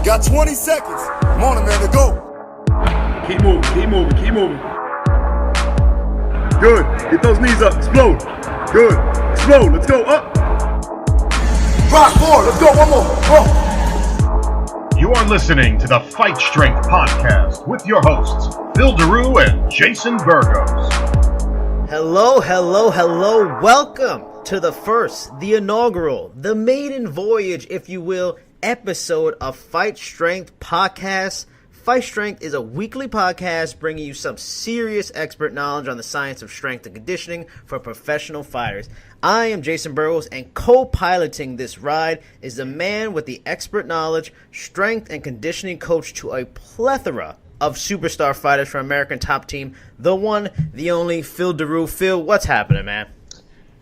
Got 20 seconds. Come on, Amanda, go. Keep moving. Good. Get those knees up. Explode. Good. Explode. Let's go. Up. Drive forward. Let's go. One more. Go. You are listening to the Fight Strength Podcast with your hosts, Phil Daru and Jason Burgos. Hello. Welcome to the inaugural, the maiden voyage, if you will, episode of Fight Strength Podcast. Fight Strength is a weekly podcast bringing you some serious expert knowledge on the science of strength and conditioning for professional fighters. I am Jason Burgos, and co-piloting this ride is the man with the expert knowledge, strength, and conditioning coach to a plethora of superstar fighters from American Top Team, the one, the only, Phil Daru. Phil, what's happening, man?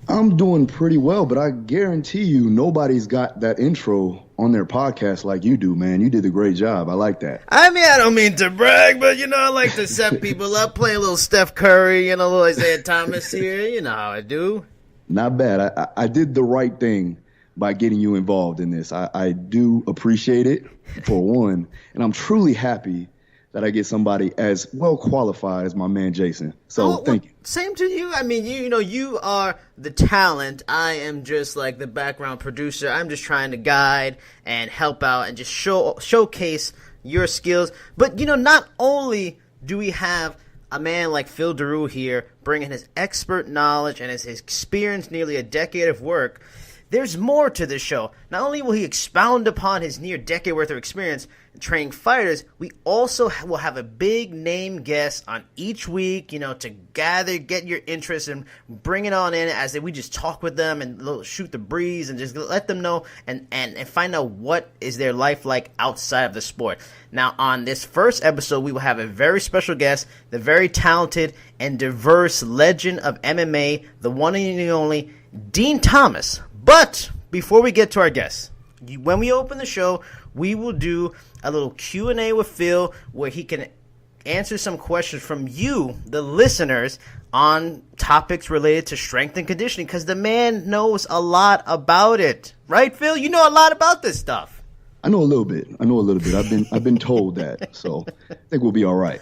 I'm doing pretty well, but I guarantee you nobody's got that intro on their podcast like you do, man. You did a great job. I like that. I mean, I don't mean to brag, but, I like to set people up, play a little Steph Curry, a little Isaiah Thomas here. You know how I do. Not bad. I did the right thing by getting you involved in this. I do appreciate it, for one, and I'm truly happy that I get somebody as well qualified as my man Jason. So thank you. Same to you. I mean, you are the talent. I am just like the background producer. I'm just trying to guide and help out and just showcase your skills. But, not only do we have a man like Phil Daru here bringing his expert knowledge and his experience, nearly a decade of work, there's more to this show. Not only will he expound upon his near decade worth of experience training fighters, we also will have a big name guest on each week, to get your interest and bring it on in as we just talk with them and shoot the breeze and just let them know and find out what is their life like outside of the sport. Now, on this first episode, we will have a very special guest, the very talented and diverse legend of MMA, the one and the only Dean Thomas. But before we get to our guests, when we open the show, we will do a little Q&A with Phil where he can answer some questions from you, the listeners, on topics related to strength and conditioning, because the man knows a lot about it. Right, Phil? You know a lot about this stuff. I know a little bit. I've been told that, so I think we'll be all right.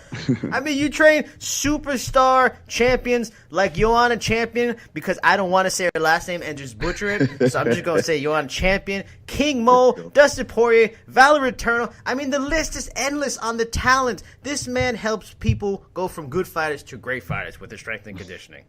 I mean, you train superstar champions like Joanna Champion, because I don't want to say her last name and just butcher it, so I'm just going to say Joanna Champion, King Mo, Dustin Poirier, Valor Eternal. I mean, the list is endless on the talent. This man helps people go from good fighters to great fighters with his strength and conditioning.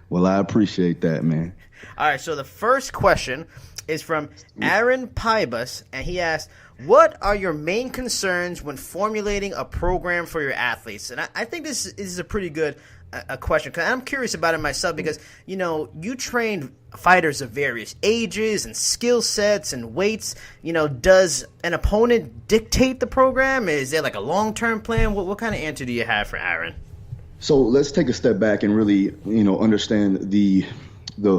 Well, I appreciate that, man. All right, so the first question is from Aaron Pybus, and he asked, what are your main concerns when formulating a program for your athletes? And I think this is a pretty good question, because I'm curious about it myself, because, you train fighters of various ages and skill sets and weights. Does an opponent dictate the program? Is there like a long-term plan? What kind of answer do you have for Aaron? So let's take a step back and really, understand the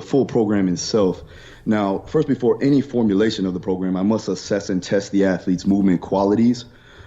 full program itself. Now, first, before any formulation of the program, I must assess and test the athlete's movement qualities.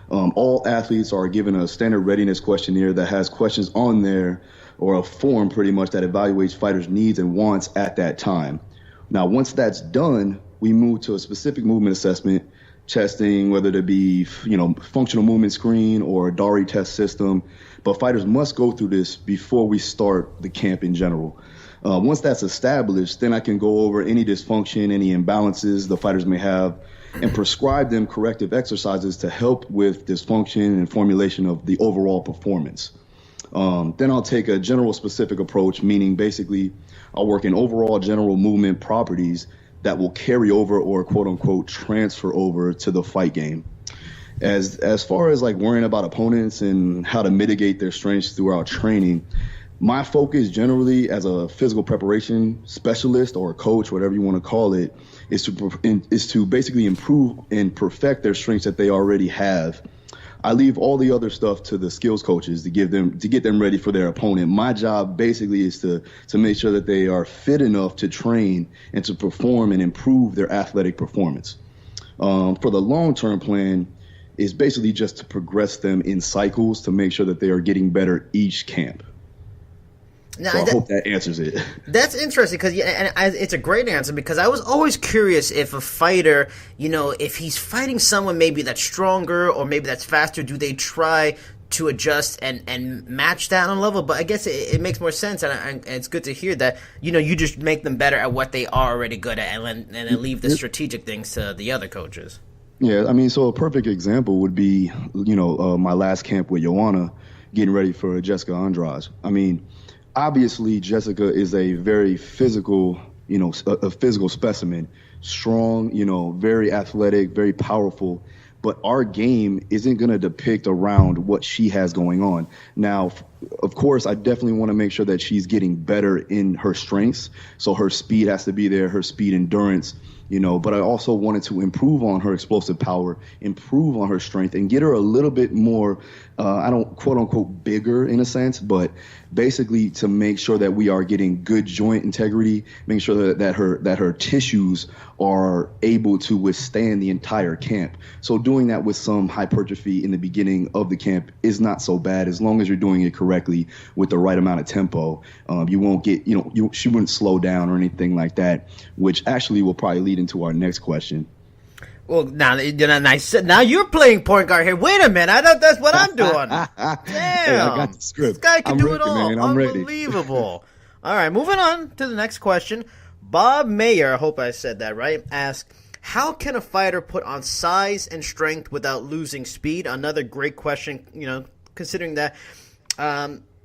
All athletes are given a standard readiness questionnaire that has questions on there, or a form pretty much, that evaluates fighters' needs and wants at that time. Now, once that's done, we move to a specific movement assessment, testing, whether it be, functional movement screen or a Dari test system. But fighters must go through this before we start the camp in general. Once that's established, then I can go over any dysfunction, any imbalances the fighters may have, and prescribe them corrective exercises to help with dysfunction and formulation of the overall performance. Then I'll take a general specific approach, meaning basically I'll work in overall general movement properties that will carry over or quote unquote transfer over to the fight game. As far as like worrying about opponents and how to mitigate their strengths throughout training, my focus generally as a physical preparation specialist or a coach, whatever you want to call it, is to basically improve and perfect their strengths that they already have. I leave all the other stuff to the skills coaches to get them ready for their opponent. My job basically is to make sure that they are fit enough to train and to perform and improve their athletic performance. For the long-term plan is basically just to progress them in cycles to make sure that they are getting better each camp. Now, So I hope that answers it. That's interesting because it's a great answer because I was always curious if a fighter, if he's fighting someone maybe that's stronger or maybe that's faster, do they try to adjust and match that on a level? But I guess it makes more sense, and it's good to hear that you just make them better at what they are already good at, and then leave the strategic things to the other coaches. Yeah, I mean, so a perfect example would be my last camp with Joanna, getting ready for Jessica Andrade. I mean, obviously, Jessica is a very physical, a physical specimen, strong, very athletic, very powerful. But our game isn't going to depict around what she has going on. Now, of course, I definitely want to make sure that she's getting better in her strengths. So her speed has to be there, her speed endurance, but I also wanted to improve on her explosive power, improve on her strength, and get her a little bit more, I don't quote unquote bigger in a sense, but basically to make sure that we are getting good joint integrity, making sure that her tissues are able to withstand the entire camp. So doing that with some hypertrophy in the beginning of the camp is not so bad as long as you're doing it correctly with the right amount of tempo. You won't get, she wouldn't slow down or anything like that, which actually will probably lead into our next question. Well, now you're playing point guard here. Wait a minute, I thought that's what I'm doing. Damn, hey, I got the script. This guy can do ready, it all. Man. I'm Unbelievable. All right, moving on to the next question. Bob Mayer, I hope I said that right, asked, how can a fighter put on size and strength without losing speed? Another great question, considering that,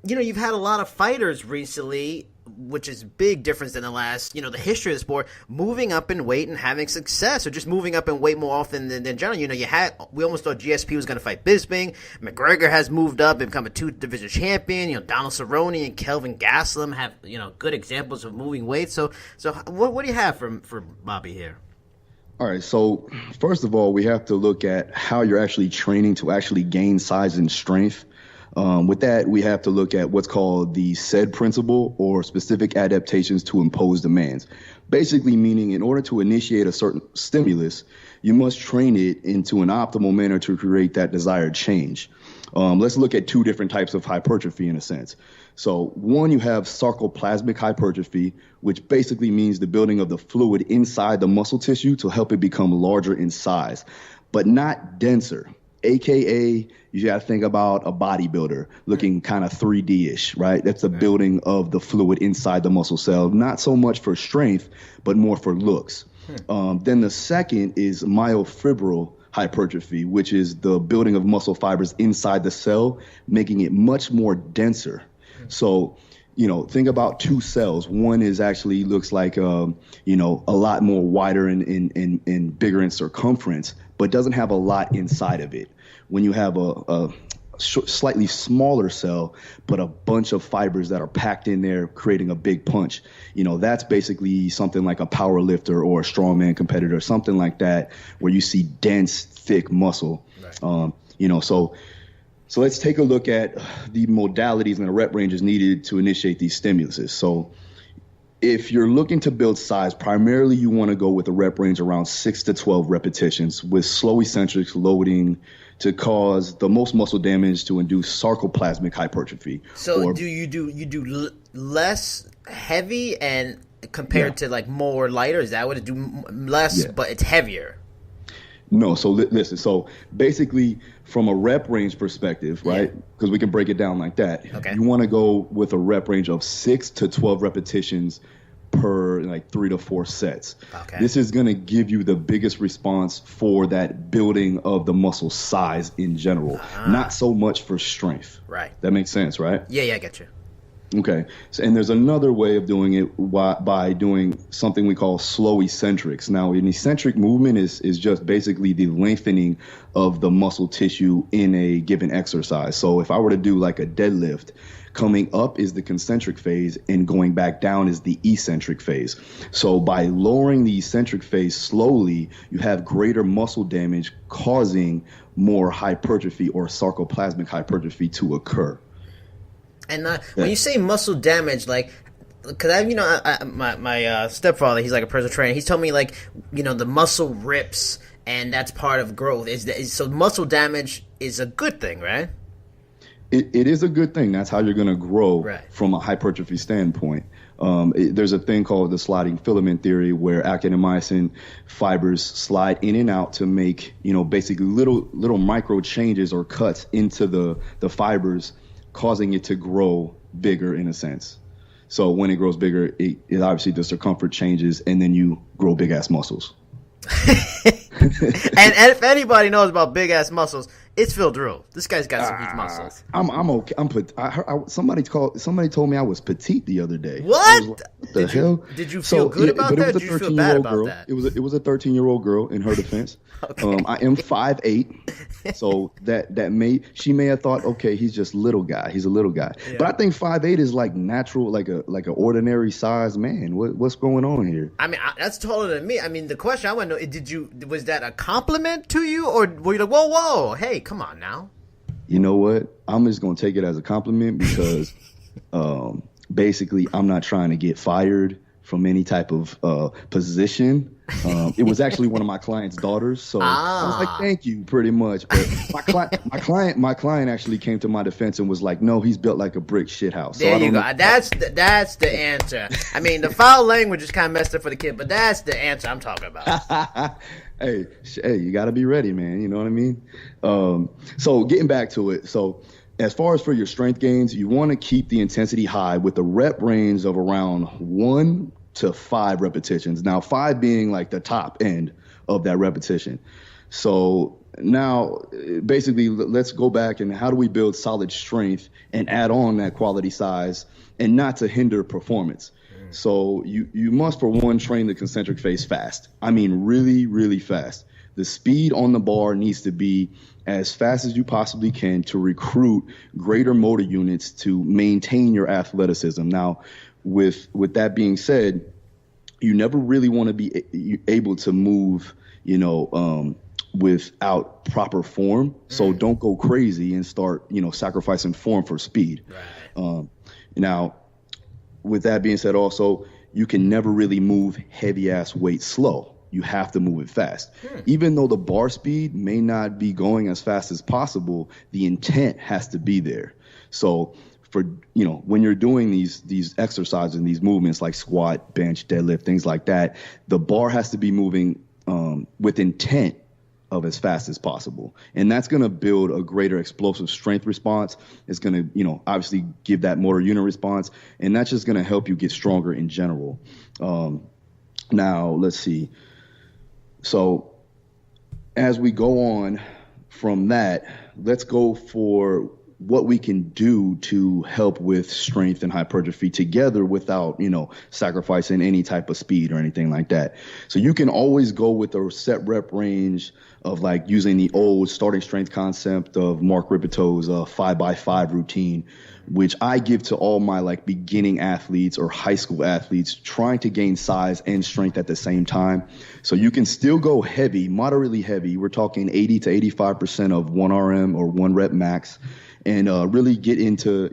you've had a lot of fighters recently, which is big difference than the last, the history of the sport, moving up in weight and having success, or just moving up in weight more often than general. We almost thought GSP was going to fight Bisping. McGregor has moved up and become a 2-division champion. Donald Cerrone and Kelvin Gastelum have, good examples of moving weight. So what do you have for Bobby here? All right, so first of all, we have to look at how you're actually training to actually gain size and strength. With that, we have to look at what's called the SAID principle, or specific adaptations to impose demands. Basically meaning in order to initiate a certain stimulus, you must train it into an optimal manner to create that desired change. Let's look at two different types of hypertrophy in a sense. So one, you have sarcoplasmic hypertrophy, which basically means the building of the fluid inside the muscle tissue to help it become larger in size, but not denser. AKA, you got to think about a bodybuilder looking kind of 3D-ish, right? That's the building of the fluid inside the muscle cell, not so much for strength, but more for looks. Then the second is myofibril hypertrophy, which is the building of muscle fibers inside the cell, making it much more denser. So, think about two cells. One is actually looks like, a lot more wider and bigger in circumference, but doesn't have a lot inside of it. When you have a slightly smaller cell, but a bunch of fibers that are packed in there, creating a big punch, that's basically something like a power lifter or a strongman competitor, something like that, where you see dense, thick muscle. Right. So let's take a look at the modalities and the rep ranges needed to initiate these stimuluses. So if you're looking to build size, primarily you want to go with a rep range around 6 to 12 repetitions with slow eccentrics loading to cause the most muscle damage to induce sarcoplasmic hypertrophy. So do you do less heavy and compared to like more lighter? Is that what it do? Less, but it's heavier. No, so listen. So basically, from a rep range perspective, right? Because we can break it down like that. Okay. You want to go with a rep range of 6 to 12 repetitions per 3 to 4 sets. Okay. This is going to give you the biggest response for that building of the muscle size in general, not so much for strength. Right. That makes sense, right? Yeah, I get you. Okay. So, and there's another way of doing it by doing something we call slow eccentrics. Now, an eccentric movement is just basically the lengthening of the muscle tissue in a given exercise. So if I were to do like a deadlift, coming up is the concentric phase and going back down is the eccentric phase. So by lowering the eccentric phase slowly, you have greater muscle damage, causing more hypertrophy or sarcoplasmic hypertrophy to occur. And when you say muscle damage, because my stepfather, he's like a personal trainer. He's told me the muscle rips, and that's part of growth. So muscle damage is a good thing, right? It is a good thing. That's how you're going to grow Right. from a hypertrophy standpoint. There's a thing called the sliding filament theory where actin-myosin fibers slide in and out to make, basically little micro changes or cuts into the fibers, causing it to grow bigger in a sense. So when it grows bigger, it obviously the circumference changes, and then you grow big ass muscles. And if anybody knows about big ass muscles, it's Phil Drew. This guy's got some huge muscles. I'm okay. Somebody told me I was petite the other day. What? I was like, what the hell? Did you feel good about that? Or did you feel bad about girl. that? It was a 13-year-old girl. In her defense, Okay. I am 5'8", so she may have thought, okay, he's just little guy. He's a little guy, Yeah. but I think 5'8" is like natural, like an ordinary size man. What's going on here? I mean, that's taller than me. I mean, the question I want to know, was that a compliment to you, or were you like, whoa, hey, come on now? You know what? I'm just going to take it as a compliment because basically I'm not trying to get fired from any type of position. It was actually one of my client's daughters, so I was like, "Thank you," pretty much. But my client actually came to my defense and was like, "No, he's built like a brick shit house." There you go. That's the answer. I mean, the foul language is kind of messed up for the kid, but that's the answer I'm talking about. Hey, you got to be ready, man. You know what I mean? So getting back to it, so as far as for your strength gains, you want to keep the intensity high with the rep range of around 1 to 5 repetitions. Now, 5 being like the top end of that repetition. So now, basically, let's go back and how do we build solid strength and add on that quality size and not to hinder performance. So you must, for one, train the concentric phase fast. I mean, really, really fast. The speed on the bar needs to be as fast as you possibly can to recruit greater motor units to maintain your athleticism. Now, with that being said, you never really want to be able to move, without proper form. So don't go crazy and start, sacrificing form for speed. Right. Now, with that being said, also, you can never really move heavy ass weight slow. You have to move it fast. Even though the bar speed may not be going as fast as possible, the intent has to be there. So for, when you're doing these exercises and these movements like squat, bench, deadlift, things like that, the bar has to be moving with intent of as fast as possible. And that's going to build a greater explosive strength response. It's going to, obviously give that motor unit response. And that's just going to help you get stronger in general. Now, let's see. So as we go on from that, let's go for what we can do to help with strength and hypertrophy together without, sacrificing any type of speed or anything like that. So you can always go with a set rep range of like using the old starting strength concept of Mark Ripeto's 5x5 routine, which I give to all my like beginning athletes or high school athletes trying to gain size and strength at the same time. So you can still go heavy, moderately heavy. We're talking 80 to 85% of 1 RM or 1 rep max, and really get into,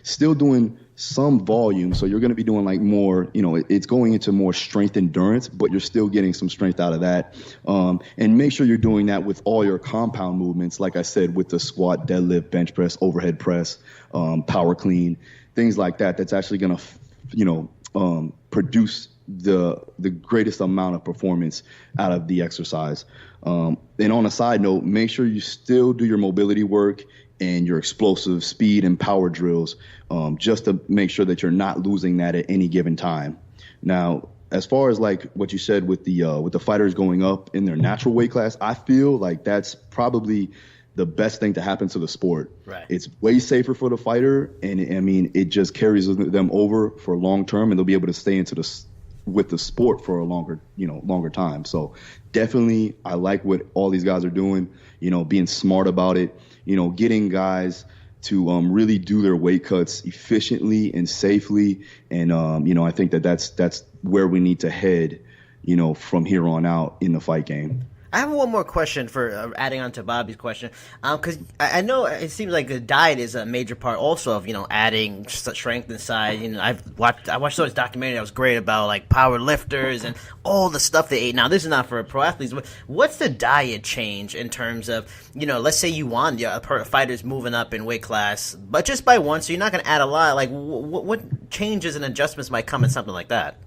still doing some volume. So you're going to be doing like more, it's going into more strength endurance, but you're still getting some strength out of that. And make sure you're doing that with all your compound movements. Like I said, with the squat, deadlift, bench press, overhead press, power clean, things like that. That's actually going to, produce the greatest amount of performance out of the exercise. And on a side note, make sure you still do your mobility work and your explosive speed and power drills, just to make sure that you're not losing that at any given time. Now, as far as like what you said with the fighters going up in their natural weight class, I feel like that's probably the best thing to happen to the sport. Right. It's way safer for the fighter, and it just carries them over for long term, and they'll be able to stay with the sport for a longer time. So definitely, I like what all these guys are doing. Being smart about it. Getting guys to really do their weight cuts efficiently and safely. And, I think that's where we need to head, from here on out in the fight game. I have one more question for adding on to Bobby's question, because I know it seems like the diet is a major part also of adding strength and size. I watched this documentary that was great about like power lifters and all the stuff they ate. Now this is not for pro athletes, but what's the diet change in terms of let's say you want a fighter's moving up in weight class, but just by one, so you're not going to add a lot. Like what changes and adjustments might come in something like that?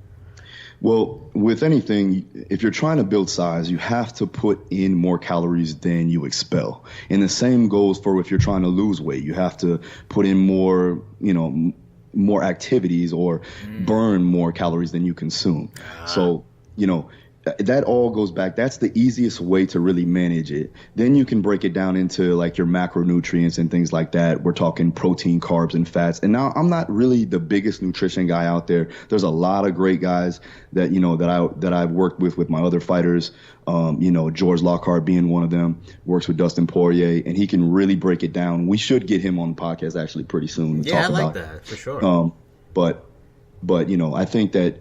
Well, with anything, if you're trying to build size, you have to put in more calories than you expel. And the same goes for if you're trying to lose weight. You have to put in more, more activities or burn more calories than you consume. So, that all goes back. That's the easiest way to really manage it. Then you can break it down into like your macronutrients and things like that. We're talking protein, carbs, and fats. And now I'm not really the biggest nutrition guy out there. There's a lot of great guys that that I've worked with my other fighters. George Lockhart being one of them, works with Dustin Poirier, and he can really break it down. We should get him on the podcast actually pretty soon. Yeah, I like that for sure. But I think that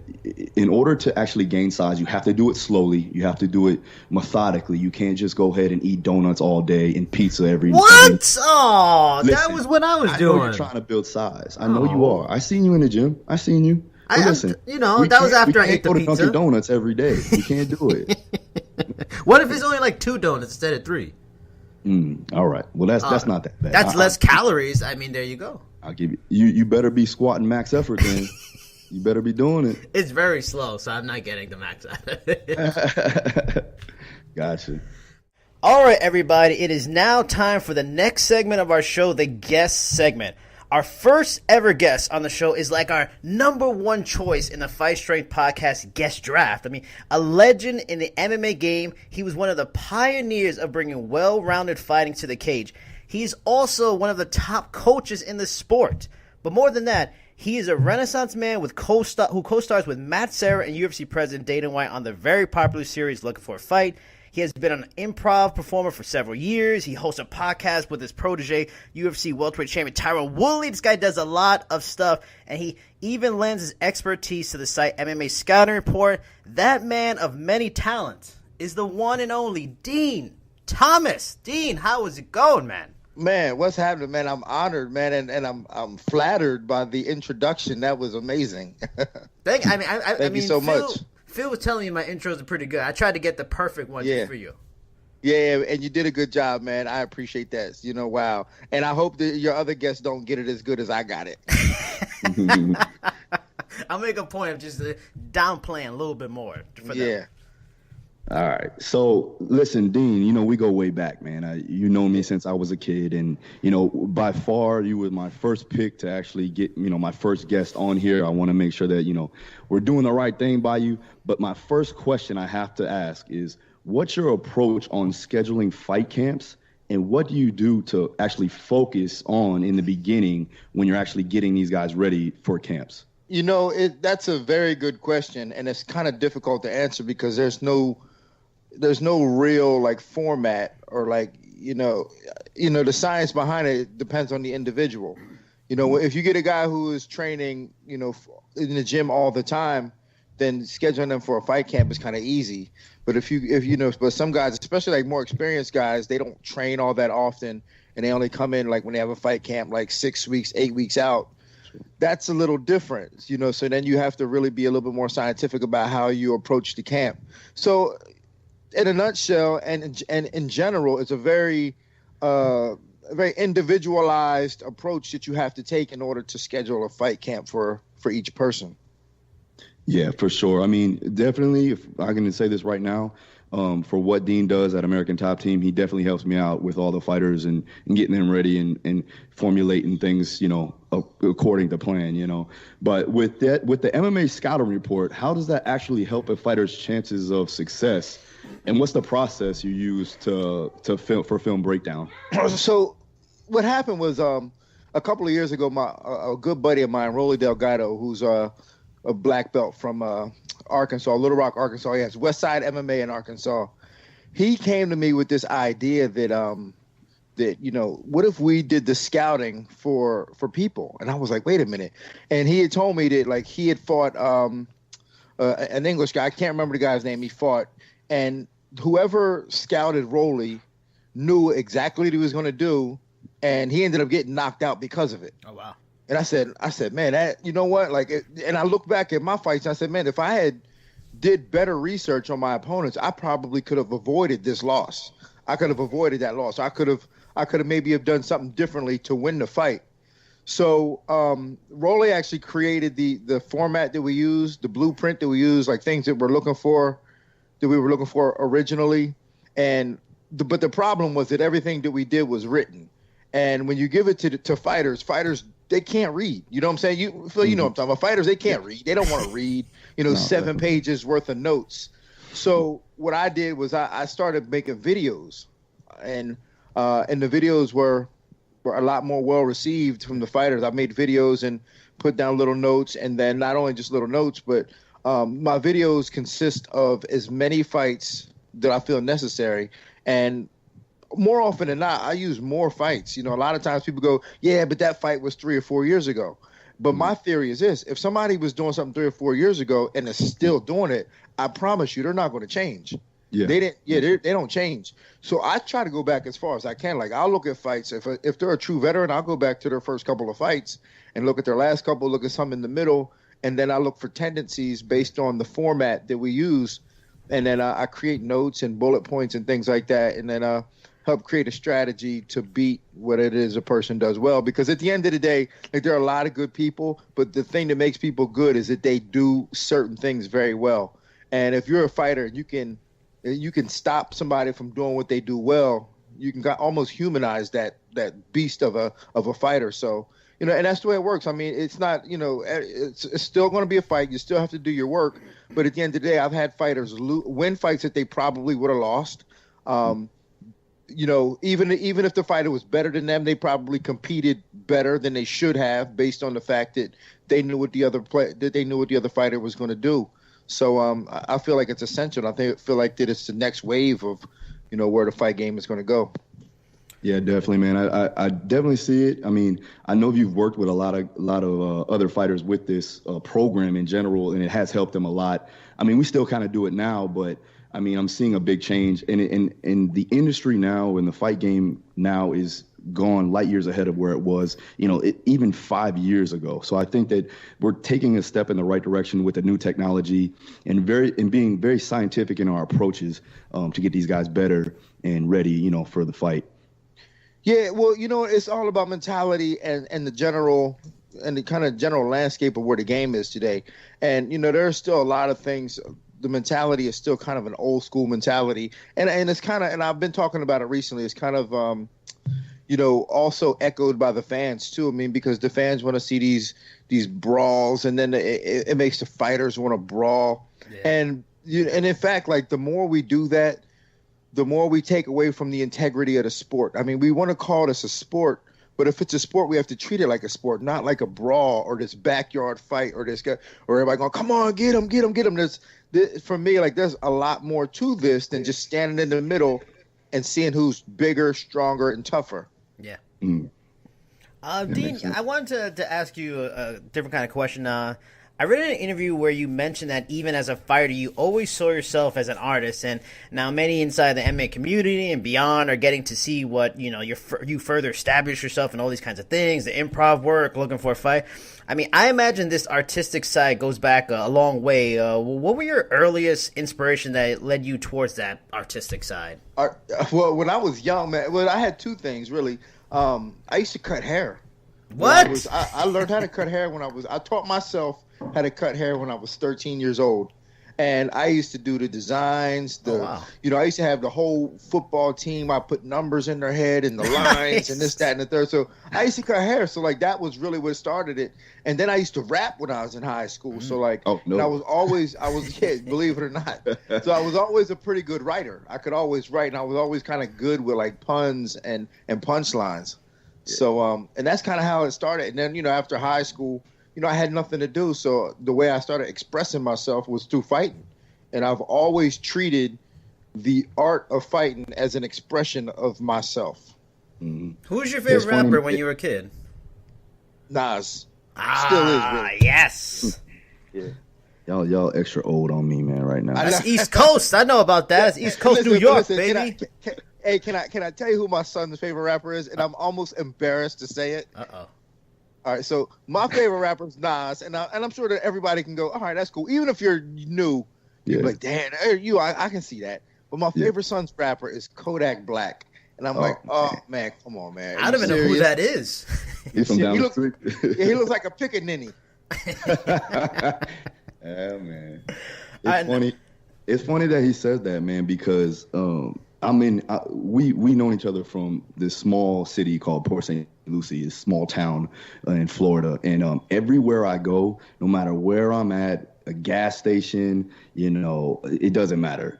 in order to actually gain size, you have to do it slowly. You have to do it methodically. You can't just go ahead and eat donuts all day and pizza every day. What? Oh, that was what I was doing. I know you're trying to build size. I know you are. I seen you in the gym. I seen you. But listen, that was after I ate the pizza. We can't go to Dunkin' Donuts every day. We can't do it. What if it's only like 2 donuts instead of 3? All right. Well, that's not that bad. That's less calories. I mean, there you go. I'll give you. You better be squatting max effort then. You better be doing it. It's very slow, so I'm not getting the max out of it. Gotcha. All right, everybody. It is now time for the next segment of our show, the guest segment. Our first ever guest on the show is like our number one choice in the Fight Strength Podcast guest draft. I mean, a legend in the MMA game. He was one of the pioneers of bringing well-rounded fighting to the cage. He's also one of the top coaches in the sport. But more than that, he is a Renaissance man who co-stars with Matt Serra and UFC President Dana White on the very popular series Looking for a Fight. He has been an improv performer for several years. He hosts a podcast with his protege, UFC welterweight champion Tyron Woodley. This guy does a lot of stuff, and he even lends his expertise to the site MMA Scouting Report. That man of many talents is the one and only Dean Thomas. Dean, how is it going, man? Man, what's happening, man? I'm honored, man, and I'm flattered by the introduction. That was amazing. Thank you so much. Phil was telling me my intros are pretty good. I tried to get the perfect one just for you. Yeah, and you did a good job, man. I appreciate that. Wow. And I hope that your other guests don't get it as good as I got it. I'll make a point of just downplaying a little bit more for them. Yeah. All right. So listen, Dean, we go way back, man. You know me since I was a kid, and, by far you were my first pick to actually get, my first guest on here. I want to make sure that, we're doing the right thing by you. But my first question I have to ask is, what's your approach on scheduling fight camps, and what do you do to actually focus on in the beginning when you're actually getting these guys ready for camps? That's a very good question, and it's kind of difficult to answer because there's no real like format or like the science behind it depends on the individual. If you get a guy who is training in the gym all the time, then scheduling them for a fight camp is kind of easy. But but some guys, especially like more experienced guys, they don't train all that often, and they only come in like when they have a fight camp like 6 weeks, 8 weeks out. That's a little different, so then you have to really be a little bit more scientific about how you approach the camp. So in a nutshell, and in general, it's a very individualized approach that you have to take in order to schedule a fight camp for each person. Yeah, for sure. I mean, definitely, if I can say this right now, for what Dean does at American Top Team, he definitely helps me out with all the fighters and getting them ready and formulating things, according to plan, But with the MMA Scouting Report, how does that actually help a fighter's chances of success? And what's the process you use for film breakdown? So what happened was a couple of years ago, a good buddy of mine, Rolly Delgado, who's a black belt from Arkansas, Little Rock, Arkansas. He has West Side MMA in Arkansas. He came to me with this idea that what if we did the scouting for people? And I was like, wait a minute. And he had told me that like he had fought an English guy. I can't remember the guy's name. He fought, and whoever scouted Rolly knew exactly what he was going to do, and he ended up getting knocked out because of it. Oh wow! And I said, man, that, you know what? Like, and I look back at my fights, and I said, man, if I had did better research on my opponents, I probably could have avoided this loss. I could have avoided that loss. I could have maybe have done something differently to win the fight. So Rolly actually created the format that we use, the blueprint that we use, like things that we were looking for originally. But the problem was that everything that we did was written. And when you give it to fighters, they can't read. You know what I'm saying? You know what I'm talking about. Fighters, they can't read. They don't want to read, 7 pages worth of notes. So what I did was I started making videos, and the videos were a lot more well received from the fighters. I made videos and put down little notes, and then not only just little notes, but my videos consist of as many fights that I feel necessary. And more often than not, I use more fights. A lot of times people go, yeah, but that fight was 3 or 4 years ago. But my theory is this: if somebody was doing something 3 or 4 years ago and is still doing it, I promise you they're not going to change. Yeah. They don't change. So I try to go back as far as I can. Like, I'll look at fights. If they're a true veteran, I'll go back to their first couple of fights and look at their last couple, look at some in the middle, and then I look for tendencies based on the format that we use. And then I create notes and bullet points and things like that, and then help create a strategy to beat what it is a person does well. Because at the end of the day, like, there are a lot of good people, but the thing that makes people good is that they do certain things very well. And if you're a fighter, you can stop somebody from doing what they do well. You can almost humanize that beast of a fighter. So, and that's the way it works. I mean, it's not, it's still going to be a fight. You still have to do your work. But at the end of the day, I've had fighters win fights that they probably would have lost. Even if the fighter was better than them, they probably competed better than they should have, based on the fact that they knew what the other fighter was going to do. So I feel like it's essential. I feel like that it's the next wave of, where the fight game is going to go. Yeah, definitely, man. I definitely see it. I mean, I know you've worked with a lot of other fighters with this program in general, and it has helped them a lot. I mean, we still kind of do it now, but I mean, I'm seeing a big change, and the industry now and the fight game now is gone light years ahead of where it was, even 5 years ago. So I think that we're taking a step in the right direction with the new technology and being very scientific in our approaches to get these guys better and ready, for the fight. Yeah, well, it's all about mentality and the kind of general landscape of where the game is today. And, there's still a lot of things. The mentality is still kind of an old school mentality. And it's kind of, and I've been talking about it recently, it's kind of, also echoed by the fans too. I mean, because the fans want to see these brawls, and then it makes the fighters want to brawl. Yeah. And in fact, like, the more we do that, the more we take away from the integrity of the sport. I mean, we want to call this a sport, but if it's a sport, we have to treat it like a sport, not like a brawl or this backyard fight or this guy or everybody going, come on, get him. For me, like, there's a lot more to this than just standing in the middle and seeing who's bigger, stronger, and tougher. Yeah. Dean, I wanted to ask you a different kind of question. I read in an interview where you mentioned that even as a fighter, you always saw yourself as an artist, and now many inside the MMA community and beyond are getting to see what, you further establish yourself in all these kinds of things, the improv work, looking for a fight. I mean, I imagine this artistic side goes back a long way. What were your earliest inspiration that led you towards that artistic side? Well, when I was young, man, I had two things, really. I used to cut hair. What? I learned how to cut hair I taught myself how to cut hair when I was 13 years old. And I used to do the designs. I used to have the whole football team. I put numbers in their head and the lines and this, that, and the third. So I used to cut hair. So, like, that was really what started it. And then I used to rap when I was in high school. So, like, and I was believe it or not. So I was always a pretty good writer. I could always write, and I was always kind of good with, like, puns and punchlines. Yeah. So, and that's kind of how it started. And then, after high school, I had nothing to do. So the way I started expressing myself was through fighting. And I've always treated the art of fighting as an expression of myself. Mm-hmm. Who was your favorite rapper when you were a kid? Nas. Still is, really. Yes. Yeah. Y'all extra old on me, man, right now. That's East Coast. I know about that. It's East Coast, New York, baby. Can I tell you who my son's favorite rapper is? And I'm almost embarrassed to say it. Uh-oh. All right, so my favorite rapper is Nas, and I'm sure that everybody can go, all right, that's cool. Even if you're new, you're like, damn, I can see that. But my favorite son's rapper is Kodak Black. And I'm like, man, come on, man. I don't even know who that is. He's from down the street. Yeah, he looks like a pickaninny. Yeah, man. It's funny. It's funny that he says that, man, because we known each other from this small city called Port St. Lucie, a small town in Florida, and everywhere I go, no matter where I'm at, a gas station, it doesn't matter.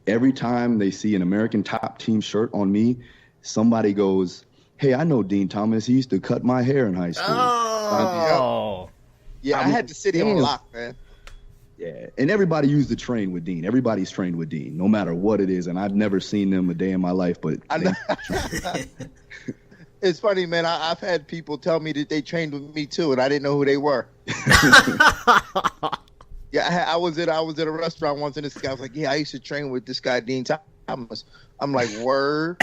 Every time they see an American Top Team shirt on me, somebody goes, "Hey, I know Dean Thomas. He used to cut my hair in high school." Oh, yeah, I had the city on lock, man. Yeah, and everybody used to train with Dean. Everybody's trained with Dean, no matter what it is. And I've never seen them a day in my life, but it's funny, man. I've had people tell me that they trained with me too, and I didn't know who they were. Yeah, I was at a restaurant once, and this guy was like, "Yeah, I used to train with this guy, Dean Thomas." I'm like, "Word."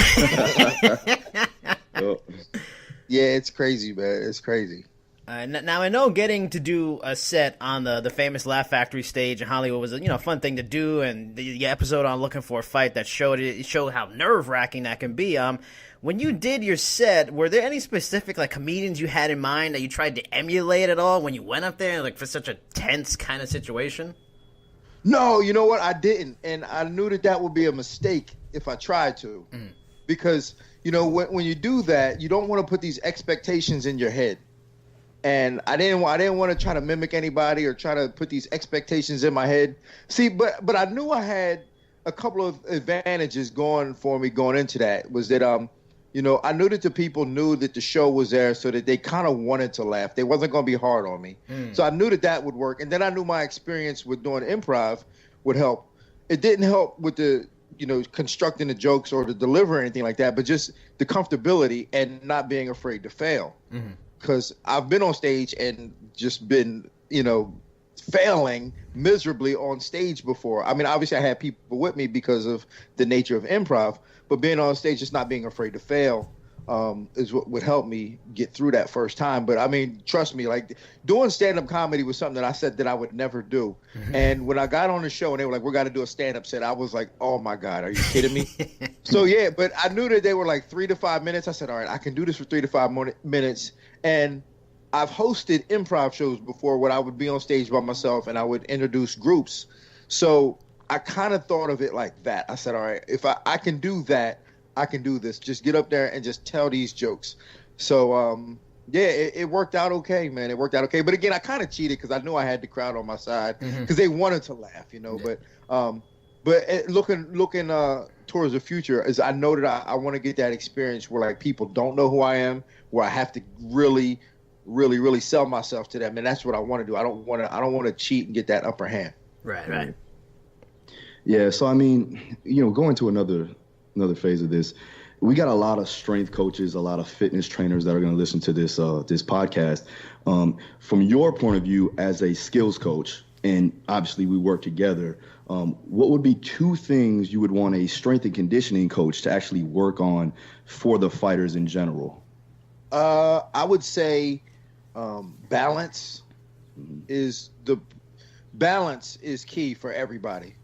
Yeah, it's crazy, man. It's crazy. Now I know getting to do a set on the famous Laugh Factory stage in Hollywood was a fun thing to do, and the episode on Looking for a Fight that showed how nerve-wracking that can be. When you did your set, were there any specific comedians you had in mind that you tried to emulate at all when you went up there for such a tense kind of situation? No, you know what? I didn't, and I knew that would be a mistake if I tried to, because when you do that, you don't want to put these expectations in your head. And I didn't want to try to mimic anybody or try to put these expectations in my head. See, but I knew I had a couple of advantages going into that. Was that I knew that the people knew that the show was there, so that they kind of wanted to laugh. They wasn't going to be hard on me. So I knew that would work. And then I knew my experience with doing improv would help. It didn't help with the constructing the jokes or the deliver or anything like that, but just the comfortability and not being afraid to fail. Because I've been on stage and just been, failing miserably on stage before. I mean, obviously I had people with me because of the nature of improv, but being on stage, just not being afraid to fail is what would help me get through that first time. But I mean, trust me, doing stand-up comedy was something that I said that I would never do. And when I got on the show and they were like, "We're going to do a stand-up set," I was like, "Oh my God, are you kidding me?" So yeah, but I knew that they were 3 to 5 minutes. I said, all right, I can do this for 3 to 5 minutes. And I've hosted improv shows before where I would be on stage by myself and I would introduce groups. So I kind of thought of it like that. I said, all right, if I can do that, I can do this. Just get up there and just tell these jokes. So, it worked out okay, man. It worked out okay. But again, I kind of cheated because I knew I had the crowd on my side because they wanted to laugh, But looking towards the future is I know that I want to get that experience where people don't know who I am, where I have to really, really, really sell myself to them, and that's what I want to do. I don't want to cheat and get that upper hand. Right. Yeah. So I mean, going to another phase of this, we got a lot of strength coaches, a lot of fitness trainers that are going to listen to this podcast. From your point of view as a skills coach, and obviously we work together, what would be 2 things you would want a strength and conditioning coach to actually work on for the fighters in general? I would say balance is key for everybody.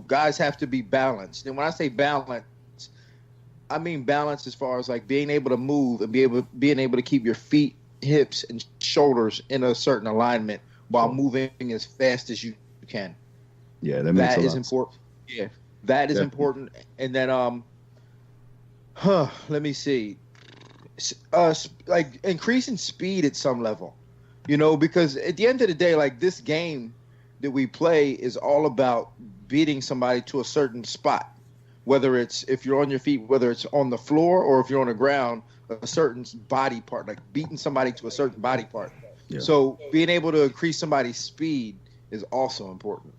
Guys have to be balanced. And when I say balance, I mean balance as far as being able to move and being able to keep your feet, hips, and shoulders in a certain alignment while moving as fast as you can. Yeah, that makes a lot. Important. Yeah, that is important. And then let me see. Increasing speed at some level, because at the end of the day, this game that we play is all about beating somebody to a certain spot, whether it's if you're on your feet, whether it's on the floor or if you're on the ground, a certain body part, beating somebody to a certain body part. Yeah. So being able to increase somebody's speed is also important.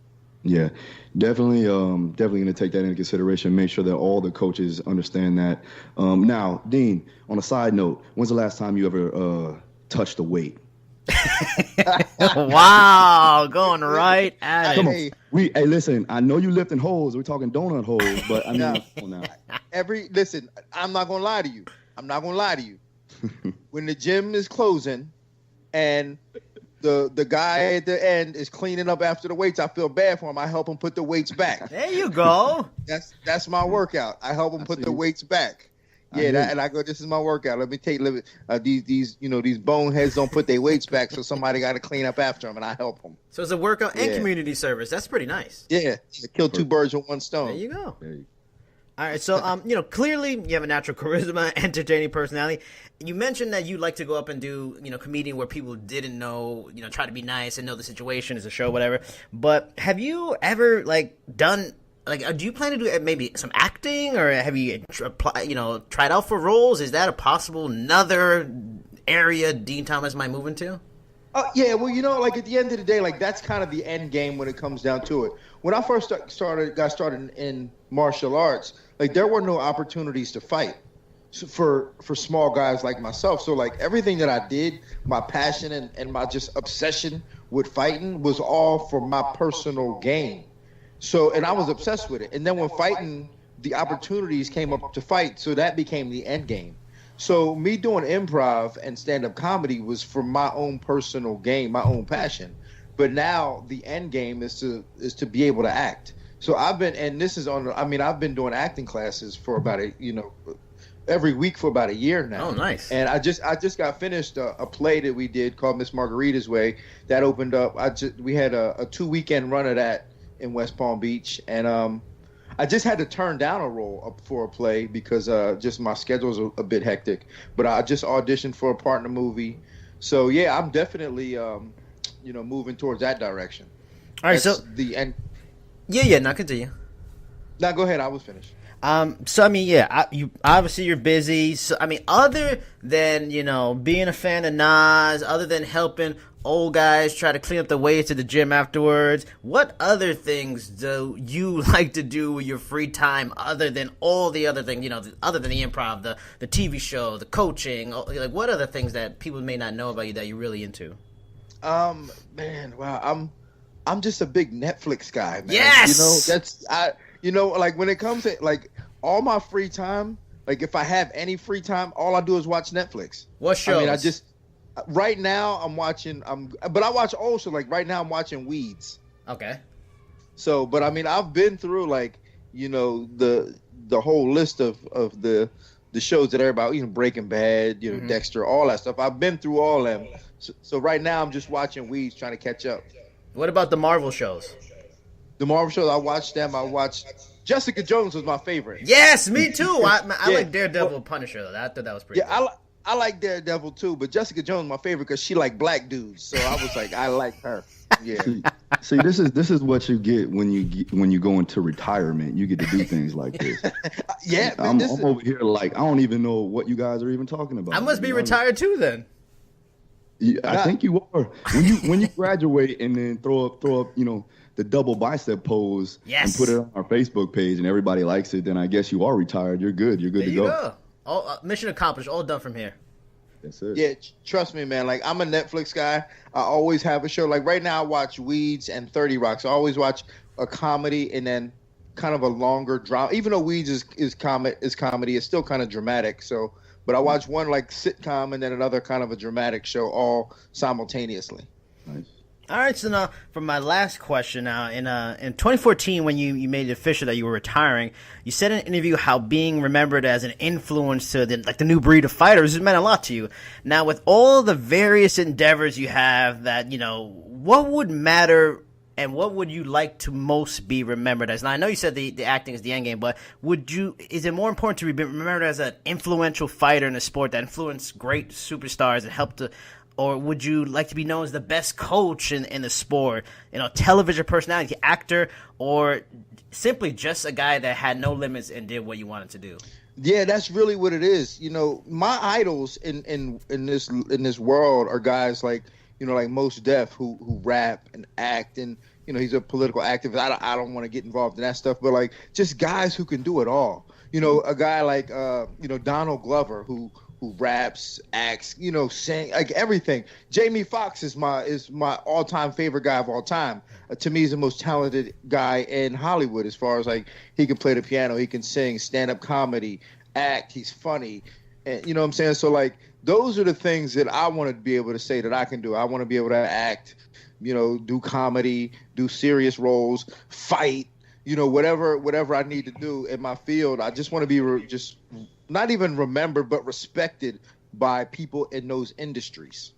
Yeah, definitely going to take that into consideration. Make sure that all the coaches understand that. Now, Dean, on a side note, when's the last time you ever touched a weight? Wow, going right at it. Come on. Hey, Hey, listen, I know you lifting holes. We're talking donut holes, but I mean, No. come on now. listen, I'm not gonna lie to you. When the gym is closing and the guy at the end is cleaning up after the weights, I feel bad for him. I help him put the weights back. There you go. That's my workout. I help him put the weights back. And I go, this is my workout. Let me these boneheads don't put their weights back, so somebody got to clean up after them, and I help them. So it's a workout and community service. That's pretty nice. Yeah, kill two birds with one stone. There you go. All right, so clearly you have a natural charisma, entertaining personality. You mentioned that you like to go up and do, comedian where people didn't know, try to be nice and know the situation is a show, whatever. But have you ever done do you plan to do maybe some acting, or have you tried out for roles? Is that a possible another area Dean Thomas might move into? Yeah, well, at the end of the day, that's kind of the end game when it comes down to it. When I first got started in martial arts, there were no opportunities to fight for small guys like myself. So everything that I did, my passion and my just obsession with fighting was all for my personal gain. So, and I was obsessed with it. And then when fighting, the opportunities came up to fight, so that became the end game. So me doing improv and stand-up comedy was for my own personal gain, my own passion. But now the end game is to be able to act. So I've been doing acting classes for about every week for about a year now. Oh, nice. And I just got finished a play that we did called Miss Margarita's Way that opened up. We had a 2-weekend run of that in West Palm Beach, and I just had to turn down a role for a play because just my schedule was a bit hectic. But I just auditioned for a part in a movie. So yeah, I'm definitely moving towards that direction. All right, That's so the end. Yeah, now continue. Now go ahead. I was finished. You obviously you're busy. So other than being a fan of Nas, other than helping old guys try to clean up the weights at the gym afterwards, what other things do you like to do with your free time other than all the other things? Other than the improv, the TV show, the coaching. What other things that people may not know about you that you're really into? Man, wow, I'm just a big Netflix guy, man. Yes, when it comes to all my free time, if I have any free time, all I do is watch Netflix. What shows? Right now I'm watching. But I watch old shows. Right now I'm watching Weeds. Okay. So, but I've been through the whole list of the shows that everybody, Breaking Bad, Dexter, all that stuff. I've been through all them. So right now I'm just watching Weeds, trying to catch up. What about the Marvel shows? The Marvel shows, I watched them. I watched Jessica Jones was my favorite. Yes, me too. I like Daredevil, Punisher though. I thought that was pretty. Yeah, good. I like Daredevil too, but Jessica Jones my favorite because she like black dudes. So I was like, I like her. Yeah. See, this is what you get when you go into retirement. You get to do things like this. Yeah, man, I'm over here I don't even know what you guys are even talking about. I must be retired too then. Yeah, I think you are. When you graduate and then throw up the double bicep pose and put it on our Facebook page and everybody likes it, then I guess you are retired. You're good. You're good there to you go. All, mission accomplished. All done from here. That's it. Yeah, trust me, man. I'm a Netflix guy. I always have a show. Right now, I watch Weeds and 30 Rock. So I always watch a comedy and then kind of a longer drama. Even though Weeds is comedy, it's still kind of dramatic. So, but I watch one sitcom and then another kind of a dramatic show all simultaneously. Nice. All right, so now for my last question now, in 2014 when you made it official that you were retiring, you said in an interview how being remembered as an influence to the new breed of fighters has meant a lot to you. Now with all the various endeavors you have that, what would matter and what would you like to most be remembered as? Now I know you said the acting is the end game, but is it more important to be remembered as an influential fighter in a sport that influenced great superstars and helped to, or would you like to be known as the best coach in the sport, television personality, actor, or simply just a guy that had no limits and did what you wanted to do? Yeah, that's really what it is. My idols in this world are guys like Mos Def who rap and act, and he's a political activist. I don't want to get involved in that stuff, but just guys who can do it all. A guy like Donald Glover who who raps, acts, sing, like everything. Jamie Foxx is my all-time favorite guy of all time. To me, he's the most talented guy in Hollywood as far as like he can play the piano, he can sing, stand-up comedy, act, he's funny. And you know what I'm saying? So like those are the things that I want to be able to say that I can do. I want to be able to act, do comedy, do serious roles, fight, whatever I need to do in my field. I just want to be just not even remembered, but respected by people in those industries.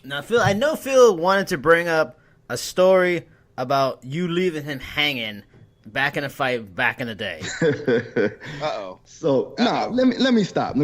Now, Phil, I know Phil wanted to bring up a story about you leaving him hanging back in a fight back in the day. Uh-oh. So let me stop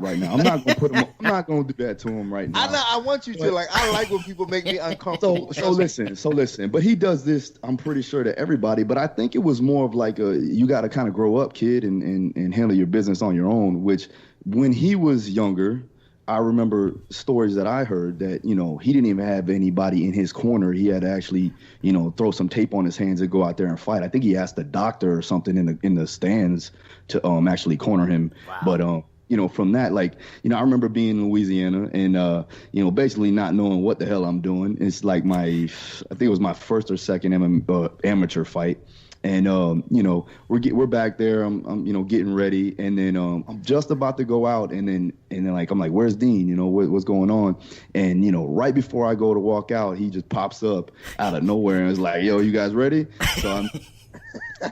right now. I'm not gonna I'm not gonna do that to him right now. I want you to. Like, I like when people make me uncomfortable. So listen. But he does this, I'm pretty sure, to everybody. But I think it was more of like you got to kind of grow up, kid, and handle your business on your own. Which when he was younger, I remember stories that I heard that, he didn't even have anybody in his corner. He had to actually, throw some tape on his hands and go out there and fight. I think he asked the doctor or something in the stands to actually corner him. Wow. But from that, like, I remember being in Louisiana and basically not knowing what the hell I'm doing. It's like I think it was my first or second amateur fight. And we're back there. I'm getting ready, and then I'm just about to go out, and then like I'm like, where's Dean? What's going on? And right before I go to walk out, he just pops up out of nowhere and is like, yo, you guys ready? So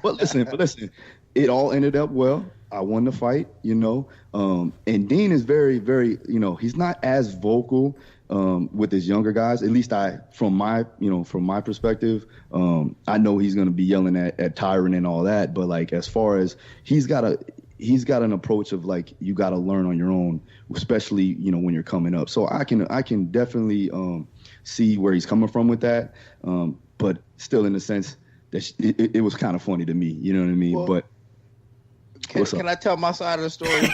but listen, it all ended up well. I won the fight, and Dean is very, very, he's not as vocal with his younger guys. At least from my perspective, I know he's going to be yelling at Tyron and all that. But like, as far as he's got an approach of like, you got to learn on your own, especially, when you're coming up. So I can definitely see where he's coming from with that. But still, in the sense that it was kind of funny to me, you know what I mean? Well, but Can I tell my side of the story?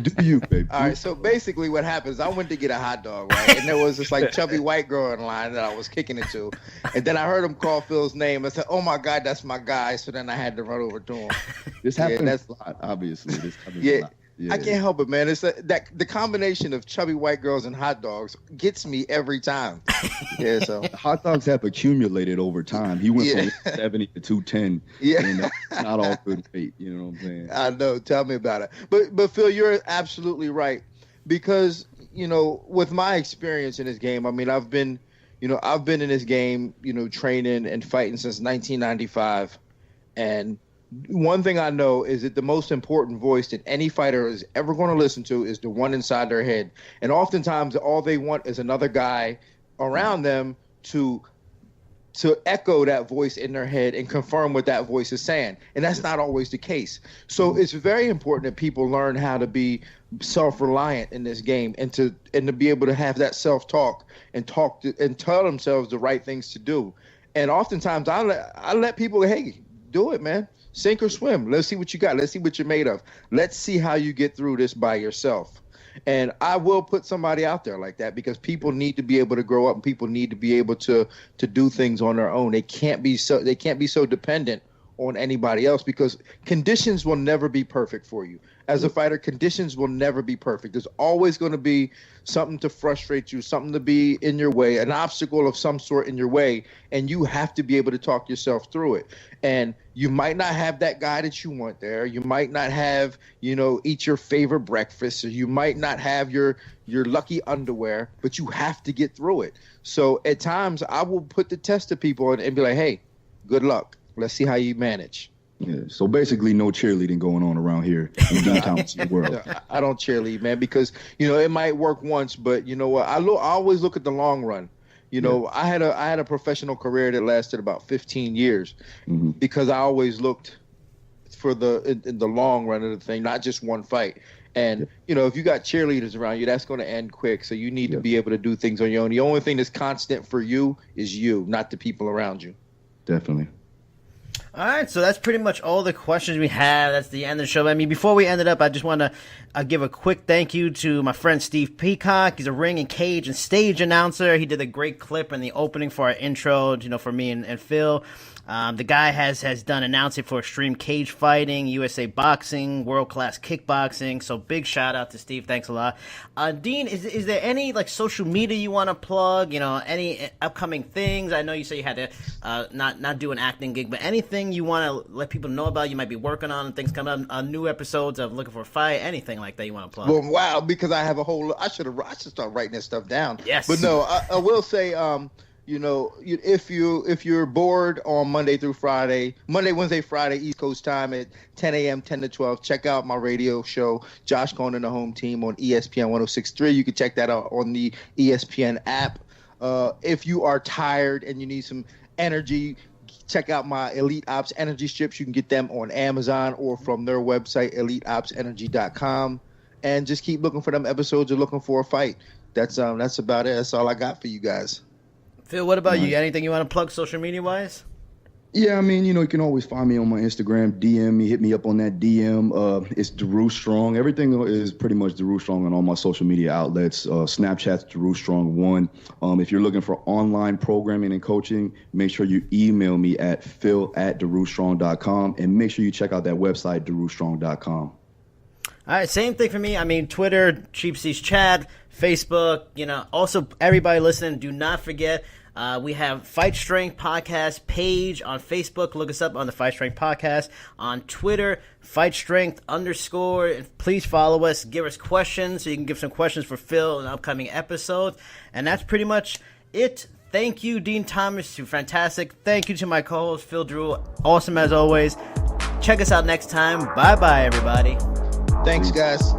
do you, baby? All right, so basically what happens, I went to get a hot dog, right? And there was this like chubby white girl in line that I was kicking it to. And then I heard him call Phil's name. I said, oh my God, that's my guy. So then I had to run over to him. This happens a lot, obviously. This happens a lot. I can't help it, man. It's that the combination of chubby white girls and hot dogs gets me every time. Yeah, so hot dogs have accumulated over time. He went from 70 to 210. Yeah, and it's not all good weight. You know what I'm saying? I know. Tell me about it. But Phil, you're absolutely right, because with my experience in this game, I mean, I've been in this game, training and fighting since 1995, and one thing I know is that the most important voice that any fighter is ever going to listen to is the one inside their head. And oftentimes all they want is another guy around them to echo that voice in their head and confirm what that voice is saying. And that's not always the case. So it's very important that people learn how to be self-reliant in this game and to be able to have that self-talk and and tell themselves the right things to do. And oftentimes I let people, hey, do it, man. Sink or swim. Let's see what you got. Let's see what you're made of. Let's see how you get through this by yourself. And I will put somebody out there like that, because people need to be able to grow up, and people need to be able to do things on their own. They can't be so dependent on anybody else, because conditions will never be perfect for you. As a fighter, conditions will never be perfect. There's always going to be something to frustrate you, something to be in your way, an obstacle of some sort in your way, and you have to be able to talk yourself through it. And you might not have that guy that you want there. You might not have, eat your favorite breakfast, or you might not have your lucky underwear, but you have to get through it. So at times I will put the test to people and be like, hey, good luck. Let's see how you manage. Yeah. So basically, no cheerleading going on around here in the world. I don't cheerlead, man, because it might work once, but you know what? I always look at the long run. I had a professional career that lasted about 15 years, because I always looked for in the long run of the thing, not just one fight. And if you got cheerleaders around you, that's going to end quick. So you need to be able to do things on your own. The only thing that's constant for you is you, not the people around you. Definitely. All right, so that's pretty much all the questions we have. That's the end of the show. I mean, before we end it up, I just want to give a quick thank you to my friend Steve Peacock. He's a ring and cage and stage announcer. He did a great clip in the opening for our intro, for me and Phil. The guy has done announcing for Extreme Cage Fighting, USA Boxing, World Class Kickboxing. So big shout out to Steve. Thanks a lot. Dean, is there any like social media you want to plug? Any upcoming things? I know you said you had to not do an acting gig, but anything you want to let people know about? You might be working on things coming up, new episodes of Looking for a Fight, anything like that you want to plug? Well, wow, because I have a whole. I should start writing this stuff down. Yes, but no, I will say. If you're bored on Monday, Wednesday, Friday, East Coast time at 10 a.m., 10 to 12, check out my radio show, Josh Cohn and the Home Team on ESPN 106.3. You can check that out on the ESPN app. If you are tired and you need some energy, check out my Elite Ops Energy strips. You can get them on Amazon or from their website, eliteopsenergy.com. And just keep looking for them episodes or looking for a fight. That's about it. That's all I got for you guys. Phil, what about you? Anything you want to plug social media-wise? Yeah, I mean, you can always find me on my Instagram, DM me, hit me up on that DM. It's Daru Strong. Everything is pretty much Daru Strong on all my social media outlets. Snapchat's Daru Strong 1. If you're looking for online programming and coaching, make sure you email me at phil@darustrong.com, and make sure you check out that website, darustrong.com. All right, same thing for me. I mean, Twitter, Cheap Seats Chad, Facebook, also everybody listening, do not forget, we have Fight Strength Podcast page on Facebook. Look us up on the Fight Strength Podcast. On Twitter, Fight Strength _. Please follow us. Give us questions so you can give some questions for Phil in upcoming episodes. And that's pretty much it. Thank you, Dean Thomas. You're fantastic. Thank you to my co-host, Phil Drew. Awesome as always. Check us out next time. Bye-bye, everybody. Thanks, guys.